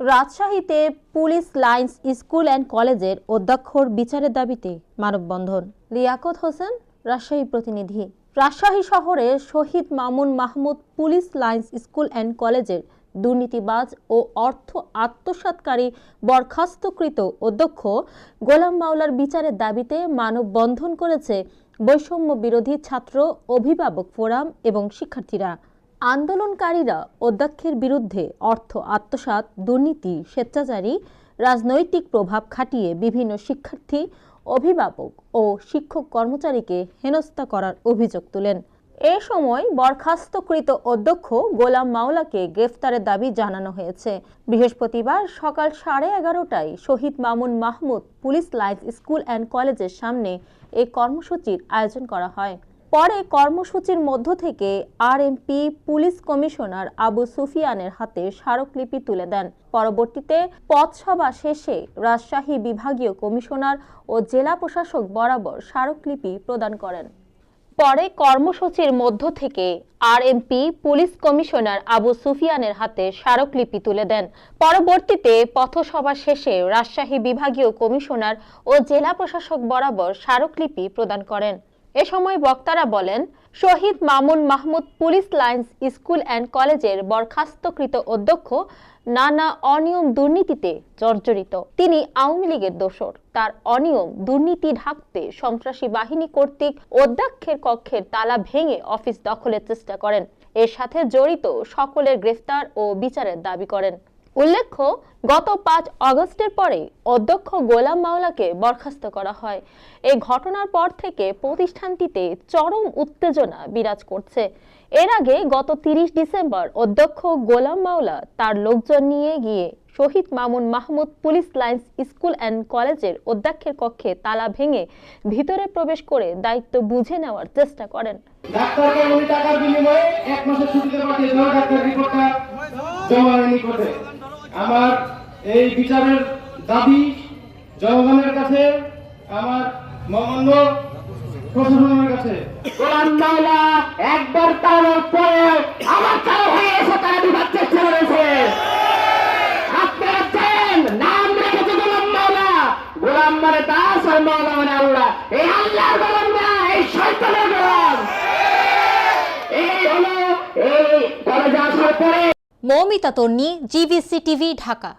রাজশাহীতে police Lines School and কলেজের অধ্যক্ষর বিচারের দাবিতে মানববন্ধন। লিয়াকত হোসেন, রাজশাহী প্রতিনিধি। রাজশাহী শহরে Shahid Mamun Mahmud Police Lines School and কলেজের দুর্নীতিবাজ ও অর্থ আত্মসাৎকারী বরখাস্তকৃত অধ্যক্ষ গোলাম মাওলার বিচারের দাবিতে মানববন্ধন করেছে বৈষম্য বিরোধী ছাত্র অভিভাবক ফোরাম এবং শিক্ষার্থীরা। আন্দোলনকারীরা অধ্যক্ষের বিরুদ্ধে অর্থ আত্মসাৎ, দুর্নীতি, স্বেচ্ছাচারী রাজনৈতিক প্রভাব খাটিয়ে বিভিন্ন শিক্ষার্থী, অভিভাবক ও শিক্ষক কর্মচারীকে হেনস্থা করার অভিযোগ তোলেন। এ সময় বরখাস্তকৃত অধ্যক্ষ গোলাম মাওলাকে গ্রেফতারের দাবি জানানো হয়েছে। বৃহস্পতিবার সকাল 11:30টায় Shahid Mamun Mahmud Police Lines School and কলেজের সামনে এই কর্মসূচির আয়োজন করা হয়। পরে কর্মসূচির মধ্য থেকে আরএমপি পুলিশ কমিশনার আবু সুফিয়ানের হাতে স্মারকলিপি তুলে দেন। পরবর্তীতে পথসভা শেষে রাজশাহী বিভাগীয় কমিশনার ও জেলা প্রশাসক বরাবর স্মারকলিপি প্রদান করেন। পরে কর্মসূচির মধ্য থেকে আরএমপি পুলিশ কমিশনার আবু সুফিয়ানের হাতে স্মারকলিপি তুলে দেন। পরবর্তীতে পথসভা শেষে রাজশাহী বিভাগীয় কমিশনার ও জেলা প্রশাসক বরাবর স্মারকলিপি প্রদান করেন। এ সময় বক্তারা বলেন, Shahid Mamun Mahmud Police Lines School and কলেজের বরখাস্তকৃত অধ্যক্ষ নানা অনিয়ম দুর্নীতিতে জর্জরিত। তিনি আওয়ামী লীগের দোসর। তার অনিয়ম দুর্নীতি ঢাকতে সন্ত্রাসী বাহিনী কর্তৃক অধ্যক্ষের কক্ষের তালা ভেঙে অফিস দখলের চেষ্টা করেন। এর সাথে জড়িত সকলের গ্রেফতার ও বিচারের দাবি করেন। উল্লেখ্য, গত 5 আগস্টের পরে অধ্যক্ষ গোলাম মাওলাকে বরখাস্ত করা হয়। এই ঘটনার পর থেকে প্রতিষ্ঠানটিতে চরম উত্তেজনা বিরাজ করছে। এর আগে গত 30 ডিসেম্বর অধ্যক্ষ গোলাম মাওলা তার লোকজন নিয়ে গিয়ে Shahid Mamun Mahmud Police Lines School and কলেজের অধ্যক্ষের কক্ষে তালা ভেঙে ভিতরে প্রবেশ করে দায়িত্ব বুঝে নেওয়ার চেষ্টা করেন। টাকার বিনিময়ে 1 মাসের ছুটিতে পাঠিয়ে দেওয়া ডাক্তার রিপোর্টটা জমা নিতে। আমার এই বিচারের দাবি জনগণের কাছে, আমার মহামান্য প্রশাসনের কাছে। গোলাম মাওলা একবার তার পরে আমার তার হয়ে এসে তারা বিভাগ চেষ্টা করেছে। আপনারা জানেন, নাম রেখেছে গোলাম মাওলা। গোলাম মানে দাস আর মাওলা মানে আল্লাহ। এই আল্লাহর গোলাম না, এই শয়তানের গোলাম। এই হলো এই কলেজে আসার পরে। মৌমিতা তন্নি, জিবিসি টিভি, ঢাকা।